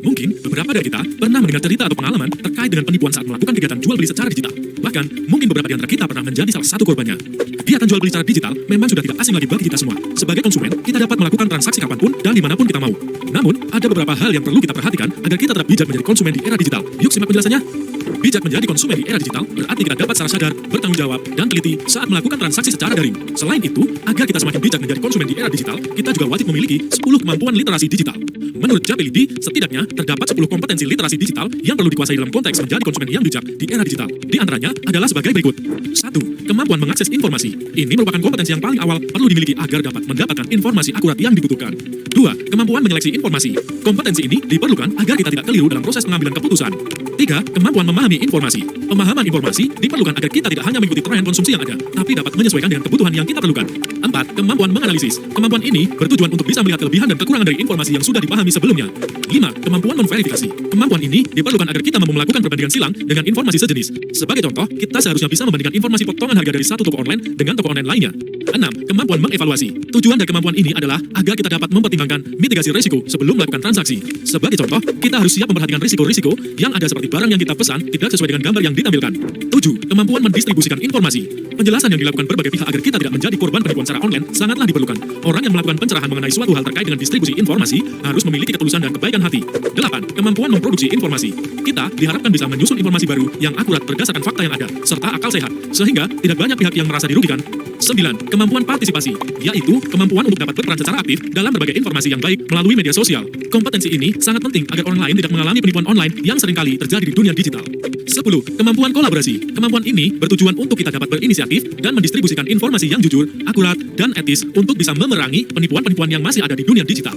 S1: Mungkin beberapa dari kita pernah mendengar cerita atau pengalaman terkait dengan penipuan saat melakukan kegiatan jual beli secara digital. Bahkan, mungkin beberapa di antara kita pernah menjadi salah satu korbannya. Kegiatan jual beli secara digital memang sudah tidak asing lagi bagi kita semua. Sebagai konsumen, kita dapat melakukan transaksi kapanpun dan dimanapun kita mau. Namun, ada beberapa hal yang perlu kita perhatikan agar kita tetap bijak menjadi konsumen di era digital. Yuk simak penjelasannya. Bijak menjadi konsumen di era digital berarti kita dapat secara sadar, bertanggung jawab, dan teliti saat melakukan transaksi secara daring. Selain itu, agar kita semakin bijak menjadi konsumen di era digital, kita juga wajib memiliki 10 kemampuan literasi digital. Menurut Japelidi, setidaknya terdapat 10 kompetensi literasi digital yang perlu dikuasai dalam konteks menjadi konsumen yang bijak di era digital. Di antaranya adalah sebagai berikut. 1. Kemampuan mengakses informasi. Ini merupakan kompetensi yang paling awal perlu dimiliki agar dapat mendapatkan informasi akurat yang dibutuhkan. 2. Kemampuan menyeleksi informasi. Kompetensi ini diperlukan agar kita tidak keliru dalam proses pengambilan keputusan. 3. Kemampuan memahami informasi. Pemahaman informasi diperlukan agar kita tidak hanya mengikuti tren konsumsi yang ada, tapi dapat menyesuaikan dengan kebutuhan yang kita perlukan. 4. Kemampuan menganalisis. Kemampuan ini bertujuan untuk bisa melihat kelebihan dan kekurangan dari informasi yang sudah dipahami sebelumnya. 5. Kemampuan memverifikasi. Kemampuan ini diperlukan agar kita mampu melakukan perbandingan silang dengan informasi sejenis. Sebagai contoh, kita seharusnya bisa membandingkan informasi potongan harga dari satu toko online dengan toko online lainnya. 6. Kemampuan mengevaluasi. Tujuan dari kemampuan ini adalah agar kita dapat mempertimbangkan mitigasi risiko sebelum melakukan transaksi. Sebagai contoh, kita harus siap memperhatikan risiko-risiko yang ada seperti barang yang kita pesan tidak sesuai dengan gambar yang ditampilkan. 7. Kemampuan mendistribusikan informasi. Penjelasan yang dilakukan berbagai pihak agar kita tidak menjadi korban penipuan secara online sangatlah diperlukan. Orang yang melakukan pencerahan mengenai suatu hal terkait dengan distribusi informasi harus memiliki ketulusan dan kebaikan hati. 8. Kemampuan memproduksi informasi. Kita diharapkan bisa menyusun informasi baru yang akurat berdasarkan fakta yang ada, serta akal sehat, sehingga tidak banyak pihak yang merasa dirugikan. 9. Kemampuan partisipasi, yaitu kemampuan untuk dapat berperan secara aktif dalam berbagai informasi yang baik melalui media sosial. Kompetensi ini sangat penting agar orang lain tidak mengalami penipuan online yang seringkali terjadi di dunia digital. 10. Kemampuan kolaborasi. Kemampuan ini bertujuan untuk kita dapat berinisiatif dan mendistribusikan informasi yang jujur, akurat, dan etis untuk bisa memerangi penipuan-penipuan yang masih ada di dunia digital.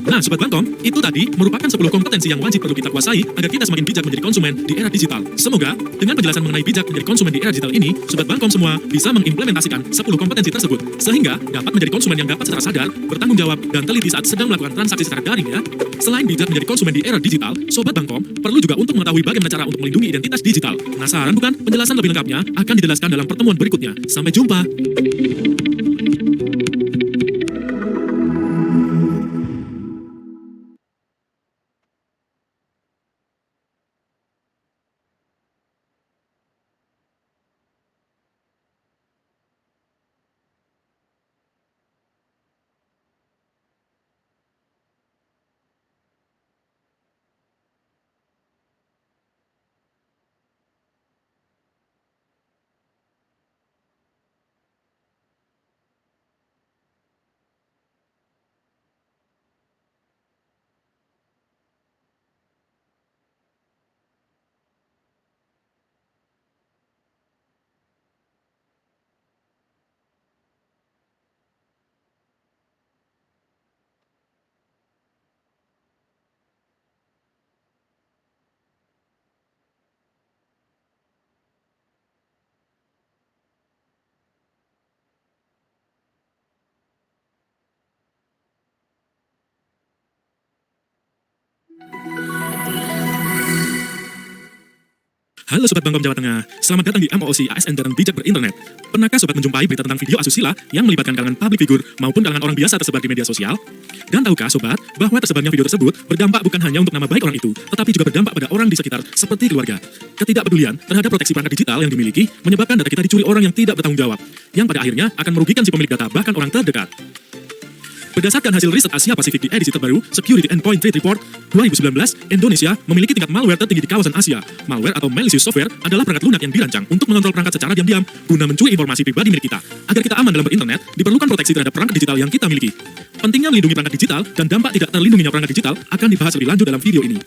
S1: Nah, Sobat Bangkom, itu tadi merupakan 10 kompetensi yang wajib perlu kita kuasai agar kita semakin bijak menjadi konsumen di era digital. Semoga, dengan penjelasan mengenai bijak menjadi konsumen di era digital ini, Sobat Bangkom semua bisa mengimplementasikan 10 kompetensi tersebut, sehingga dapat menjadi konsumen yang dapat secara sadar, bertanggung jawab, dan teliti saat sedang melakukan transaksi secara daring ya. Selain bijak menjadi konsumen di era digital, Sobat Bangkom perlu juga untuk mengetahui bagaimana cara untuk melindungi identitas digital. Penasaran bukan? Penjelasan lebih lengkapnya akan dijelaskan dalam pertemuan berikutnya. Sampai jumpa! Halo Sobat Bangkom Jawa Tengah, selamat datang di MOOC ASN Datang Bijak Berinternet. Pernahkah Sobat menjumpai berita tentang video asusila yang melibatkan kalangan public figure maupun kalangan orang biasa tersebar di media sosial? Dan tahukah Sobat, bahwa tersebarnya video tersebut berdampak bukan hanya untuk nama baik orang itu, tetapi juga berdampak pada orang di sekitar seperti keluarga. Ketidakpedulian terhadap proteksi perangkat digital yang dimiliki menyebabkan data kita dicuri orang yang tidak bertanggung jawab, yang pada akhirnya akan merugikan si pemilik data bahkan orang terdekat. Berdasarkan hasil riset Asia Pasifik di edisi terbaru Security Endpoint Threat Report 2019, Indonesia memiliki tingkat malware tertinggi di kawasan Asia. Malware atau malicious software adalah perangkat lunak yang dirancang untuk mengontrol perangkat secara diam-diam guna mencuri informasi pribadi milik kita. Agar kita aman dalam berinternet, diperlukan proteksi terhadap perangkat digital yang kita miliki. Pentingnya melindungi perangkat digital dan dampak tidak terlindunginya perangkat digital akan dibahas lebih lanjut dalam video ini.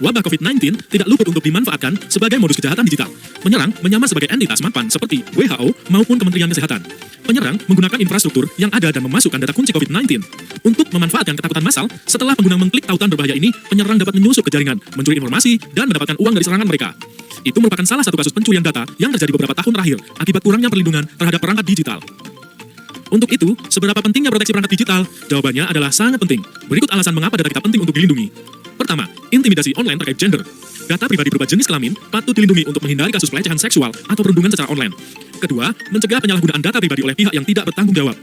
S1: Wabah COVID-19 tidak luput untuk dimanfaatkan sebagai modus kejahatan digital. Menyerang menyamar sebagai entitas mapan seperti WHO maupun Kementerian Kesehatan. Penyerang menggunakan infrastruktur yang ada dan memasukkan data kunci COVID-19. Untuk memanfaatkan ketakutan massal, setelah pengguna mengklik tautan berbahaya ini, penyerang dapat menyusup ke jaringan, mencuri informasi, dan mendapatkan uang dari serangan mereka. Itu merupakan salah satu kasus pencurian data yang terjadi beberapa tahun terakhir akibat kurangnya perlindungan terhadap perangkat digital. Untuk itu, seberapa pentingnya proteksi perangkat digital? Jawabannya adalah sangat penting. Berikut alasan mengapa data kita penting untuk dilindungi. Pertama, intimidasi online terkait gender. Data pribadi berupa jenis kelamin patut dilindungi untuk menghindari kasus pelecehan seksual atau perundungan secara online. Kedua, mencegah penyalahgunaan data pribadi oleh pihak yang tidak bertanggung jawab.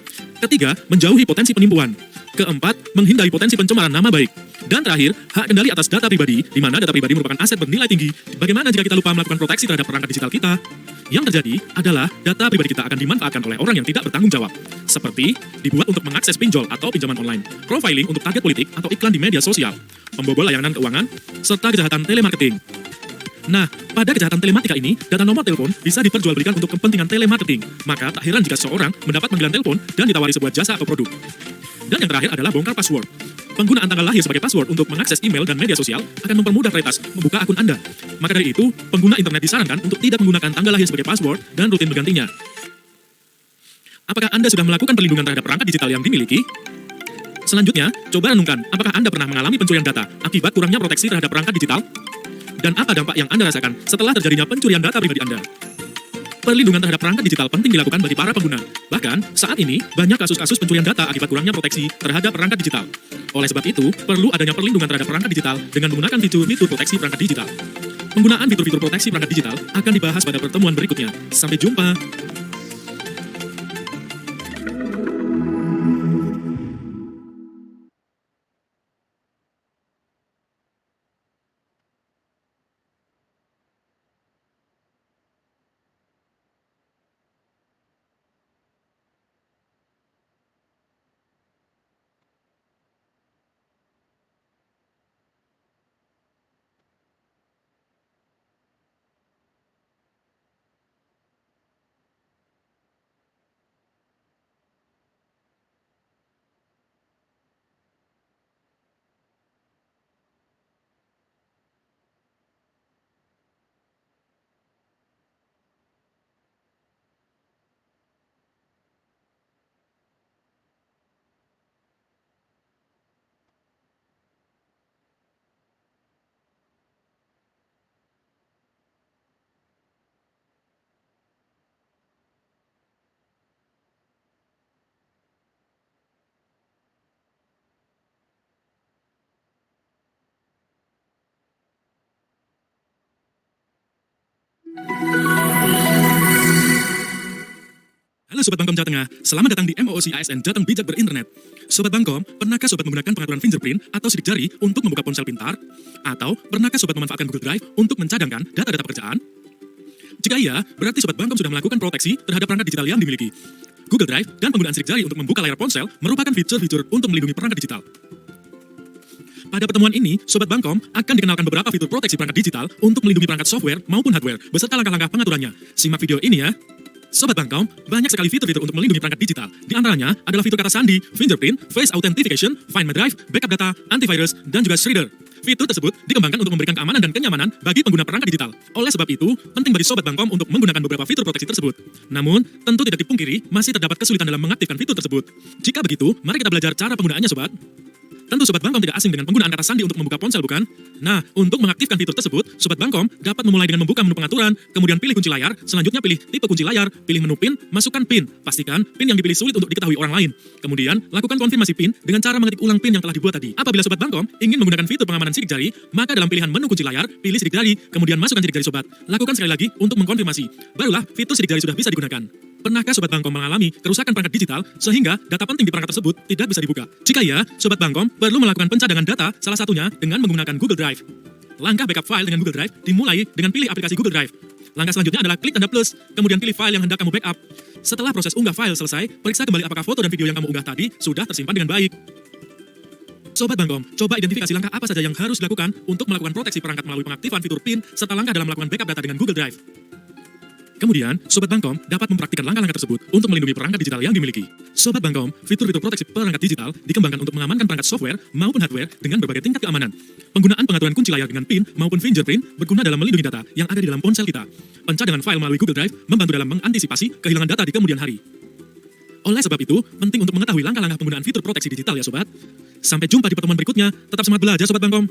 S1: Ketiga, menjauhi potensi penipuan. Keempat, menghindari potensi pencemaran nama baik. Dan terakhir, hak kendali atas data pribadi, di mana data pribadi merupakan aset bernilai tinggi. Bagaimana jika kita lupa melakukan proteksi terhadap perangkat digital kita? Yang terjadi adalah data pribadi kita akan dimanfaatkan oleh orang yang tidak bertanggung jawab. Seperti dibuat untuk mengakses pinjol atau pinjaman online, profiling untuk target politik atau iklan di media sosial, pembobol layanan keuangan, serta kejahatan telemarketing. Nah, pada kejahatan telematika ini, data nomor telepon bisa diperjualbelikan untuk kepentingan telemarketing. Maka tak heran jika seseorang mendapat panggilan telepon dan ditawari sebuah jasa atau produk. Dan yang terakhir adalah bongkar password. Penggunaan tanggal lahir sebagai password untuk mengakses email dan media sosial akan mempermudah peretas membuka akun Anda. Maka dari itu, pengguna internet disarankan untuk tidak menggunakan tanggal lahir sebagai password dan rutin bergantinya. Apakah Anda sudah melakukan perlindungan terhadap perangkat digital yang dimiliki? Selanjutnya, coba renungkan, apakah Anda pernah mengalami pencurian data akibat kurangnya proteksi terhadap perangkat digital? dan apa dampak yang Anda rasakan setelah terjadinya pencurian data pribadi Anda. Perlindungan terhadap perangkat digital penting dilakukan bagi para pengguna. Bahkan, saat ini, banyak kasus-kasus pencurian data akibat kurangnya proteksi terhadap perangkat digital. Oleh sebab itu, perlu adanya perlindungan terhadap perangkat digital dengan menggunakan fitur-fitur proteksi perangkat digital. Penggunaan fitur-fitur proteksi perangkat digital akan dibahas pada pertemuan berikutnya. Sampai jumpa! Halo Sobat Bangkom Jawa Tengah, selamat datang di MOOC ASN Jateng Bijak Berinternet. Sobat Bangkom, pernahkah Sobat menggunakan pengaturan fingerprint atau sidik jari untuk membuka ponsel pintar? Atau pernahkah Sobat memanfaatkan Google Drive untuk mencadangkan data-data pekerjaan? Jika iya, berarti Sobat Bangkom sudah melakukan proteksi terhadap perangkat digital yang dimiliki. Google Drive dan penggunaan sidik jari untuk membuka layar ponsel merupakan fitur-fitur untuk melindungi perangkat digital. Pada pertemuan ini, Sobat Bangkom akan dikenalkan beberapa fitur proteksi perangkat digital untuk melindungi perangkat software maupun hardware, beserta langkah-langkah pengaturannya. Simak video ini ya. Sobat Bangkom, banyak sekali fitur-fitur untuk melindungi perangkat digital. Di antaranya adalah fitur kata sandi, fingerprint, face authentication, find my drive, backup data, antivirus, dan juga shredder. Fitur tersebut dikembangkan untuk memberikan keamanan dan kenyamanan bagi pengguna perangkat digital. Oleh sebab itu, penting bagi Sobat Bangkom untuk menggunakan beberapa fitur proteksi tersebut. Namun, tentu tidak dipungkiri, masih terdapat kesulitan dalam mengaktifkan fitur tersebut. Jika begitu, mari kita belajar cara penggunaannya, Sobat. Tentu Sobat Bangkom tidak asing dengan penggunaan kata sandi untuk membuka ponsel, bukan? Nah, untuk mengaktifkan fitur tersebut, Sobat Bangkom dapat memulai dengan membuka menu pengaturan, kemudian pilih kunci layar, selanjutnya pilih tipe kunci layar, pilih menu PIN, masukkan PIN. Pastikan PIN yang dipilih sulit untuk diketahui orang lain. Kemudian, lakukan konfirmasi PIN dengan cara mengetik ulang PIN yang telah dibuat tadi. Apabila Sobat Bangkom ingin menggunakan fitur pengamanan sidik jari, maka dalam pilihan menu kunci layar, pilih sidik jari, kemudian masukkan sidik jari Sobat. Lakukan sekali lagi untuk mengkonfirmasi. Barulah fitur sidik jari sudah bisa digunakan. Pernahkah Sobat Bangkom mengalami kerusakan perangkat digital sehingga data penting di perangkat tersebut tidak bisa dibuka? Jika iya, Sobat Bangkom perlu melakukan pencadangan data, salah satunya dengan menggunakan Google Drive. Langkah backup file dengan Google Drive dimulai dengan pilih aplikasi Google Drive. Langkah selanjutnya adalah klik tanda plus, kemudian pilih file yang hendak kamu backup. Setelah proses unggah file selesai, periksa kembali apakah foto dan video yang kamu unggah tadi sudah tersimpan dengan baik. Sobat Bangkom, coba identifikasi langkah apa saja yang harus dilakukan untuk melakukan proteksi perangkat melalui pengaktifan fitur PIN serta langkah dalam melakukan backup data dengan Google Drive. Kemudian, Sobat Bangkom dapat mempraktikkan langkah-langkah tersebut untuk melindungi perangkat digital yang dimiliki. Sobat Bangkom, fitur-fitur proteksi perangkat digital dikembangkan untuk mengamankan perangkat software maupun hardware dengan berbagai tingkat keamanan. Penggunaan pengaturan kunci layar dengan PIN maupun fingerprint berguna dalam melindungi data yang ada di dalam ponsel kita. Pencadangan file melalui Google Drive membantu dalam mengantisipasi kehilangan data di kemudian hari. Oleh sebab itu, penting untuk mengetahui langkah-langkah penggunaan fitur proteksi digital ya Sobat. Sampai jumpa di pertemuan berikutnya. Tetap semangat belajar Sobat Bangkom.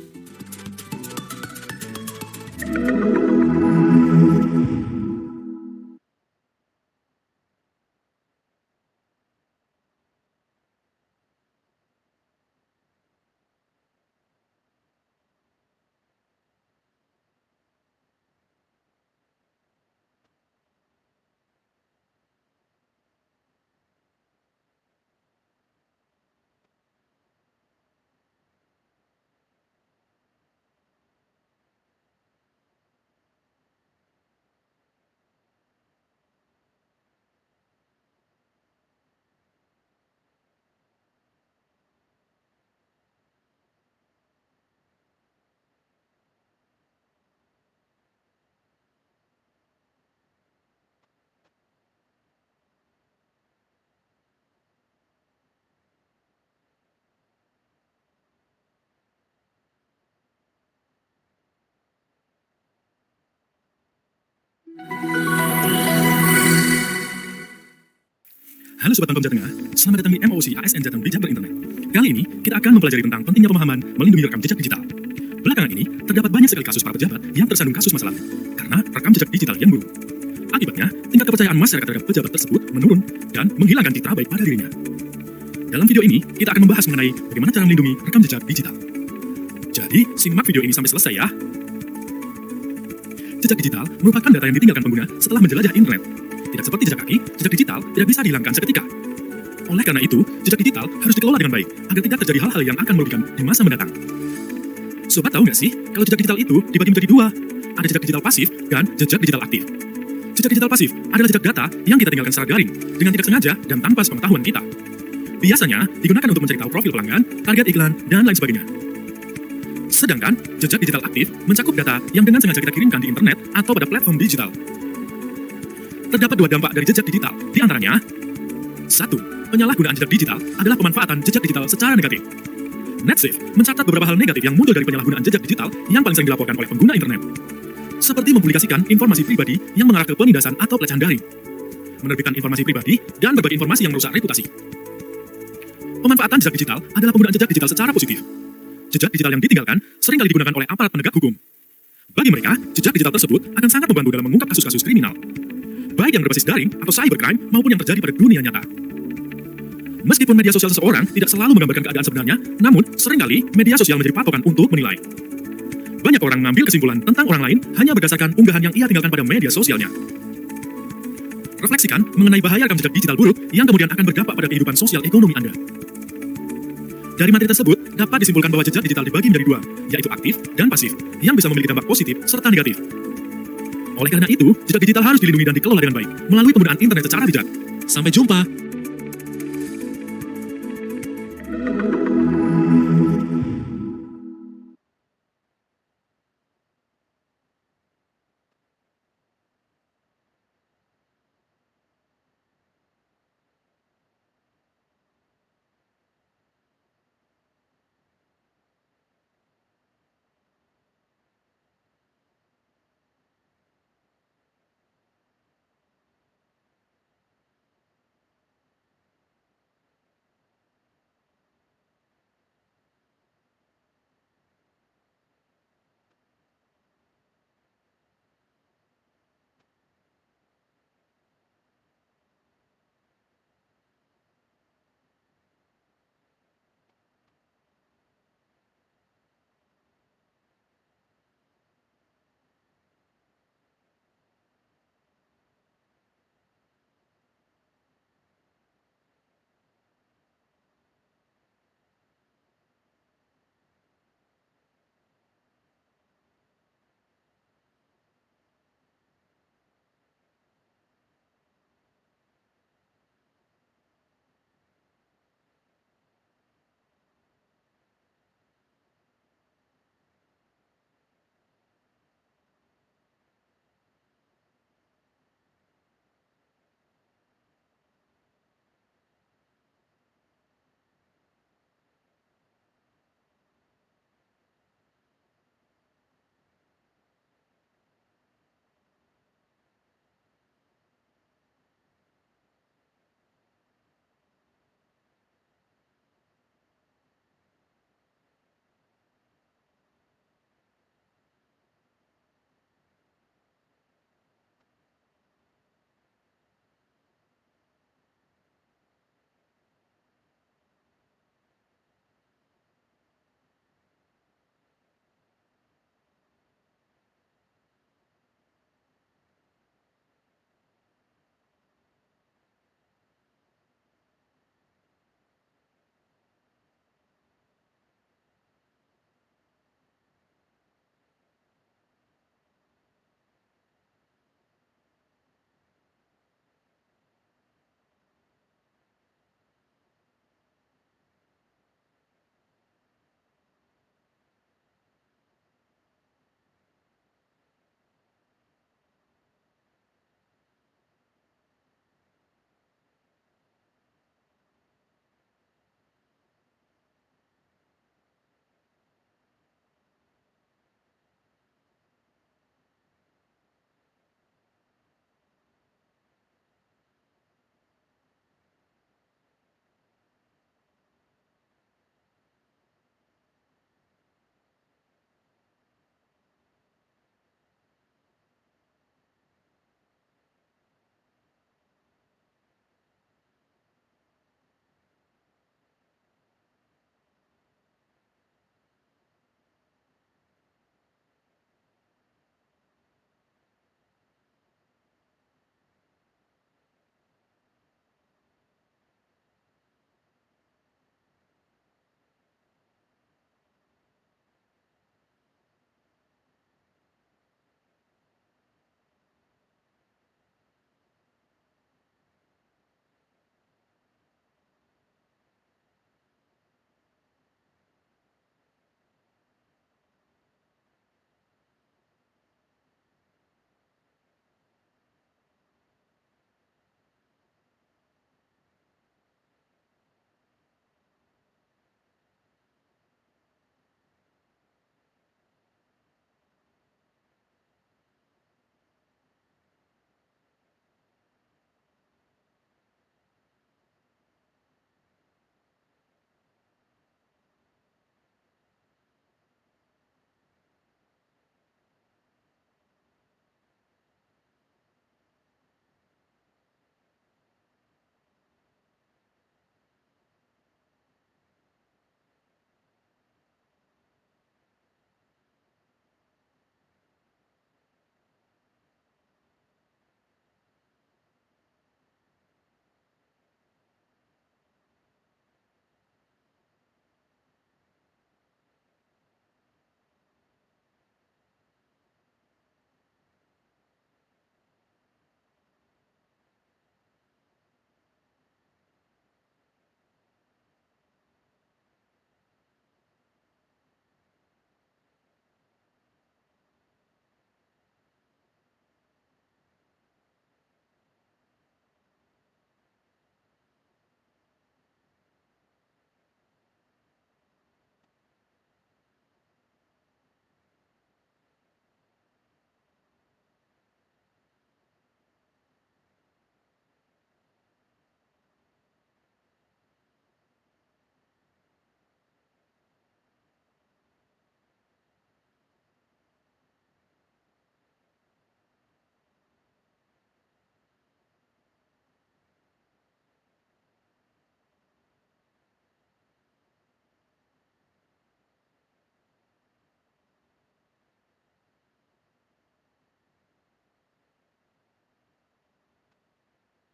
S1: Halo Sobat Bangkom Jawa Tengah, selamat datang di MOOC ASN Jateng Bijak Berinternet. Kali ini, kita akan mempelajari tentang pentingnya pemahaman melindungi rekam jejak digital. Belakangan ini, terdapat banyak sekali kasus para pejabat yang tersandung kasus masa lalu karena rekam jejak digital yang buruk. Akibatnya, tingkat kepercayaan masyarakat terhadap pejabat tersebut menurun dan menghilangkan citra baik pada dirinya. Dalam video ini, kita akan membahas mengenai bagaimana cara melindungi rekam jejak digital. Jadi, simak video ini sampai selesai ya. Jejak digital merupakan data yang ditinggalkan pengguna setelah menjelajah internet. Tidak seperti jejak kaki, jejak digital tidak bisa dihilangkan seketika. Oleh karena itu, jejak digital harus dikelola dengan baik agar tidak terjadi hal-hal yang akan merugikan di masa mendatang. Sobat tahu nggak sih, kalau jejak digital itu dibagi menjadi dua, ada jejak digital pasif dan jejak digital aktif. Jejak digital pasif adalah jejak data yang kita tinggalkan secara daring, dengan tidak sengaja dan tanpa sepengetahuan kita. Biasanya digunakan untuk mencari tahu profil pelanggan, target iklan, dan lain sebagainya. Sedangkan jejak digital aktif mencakup data yang dengan sengaja kita kirimkan di internet atau pada platform digital. Terdapat dua dampak dari jejak digital, di antaranya 1. Penyalahgunaan jejak digital adalah pemanfaatan jejak digital secara negatif. NetSafe mencatat beberapa hal negatif yang muncul dari penyalahgunaan jejak digital yang paling sering dilaporkan oleh pengguna internet. Seperti mempublikasikan informasi pribadi yang mengarah ke penindasan atau pelecehan daring, menerbitkan informasi pribadi, dan berbagi informasi yang merusak reputasi. Pemanfaatan jejak digital adalah penggunaan jejak digital secara positif. Jejak digital yang ditinggalkan seringkali digunakan oleh aparat penegak hukum. Bagi mereka, jejak digital tersebut akan sangat membantu dalam mengungkap kasus-kasus kriminal, baik yang berbasis daring atau cybercrime maupun yang terjadi pada dunia nyata. Meskipun media sosial seseorang tidak selalu menggambarkan keadaan sebenarnya, namun seringkali media sosial menjadi patokan untuk menilai. Banyak orang mengambil kesimpulan tentang orang lain hanya berdasarkan unggahan yang ia tinggalkan pada media sosialnya. Refleksikan mengenai bahaya rekam jejak digital buruk yang kemudian akan berdampak pada kehidupan sosial ekonomi Anda. Dari materi tersebut, dapat disimpulkan bahwa jejak digital dibagi menjadi dua, yaitu aktif dan pasif, yang bisa memiliki dampak positif serta negatif. Oleh karena itu, jejak digital harus dilindungi dan dikelola dengan baik melalui penggunaan internet secara bijak. Sampai jumpa!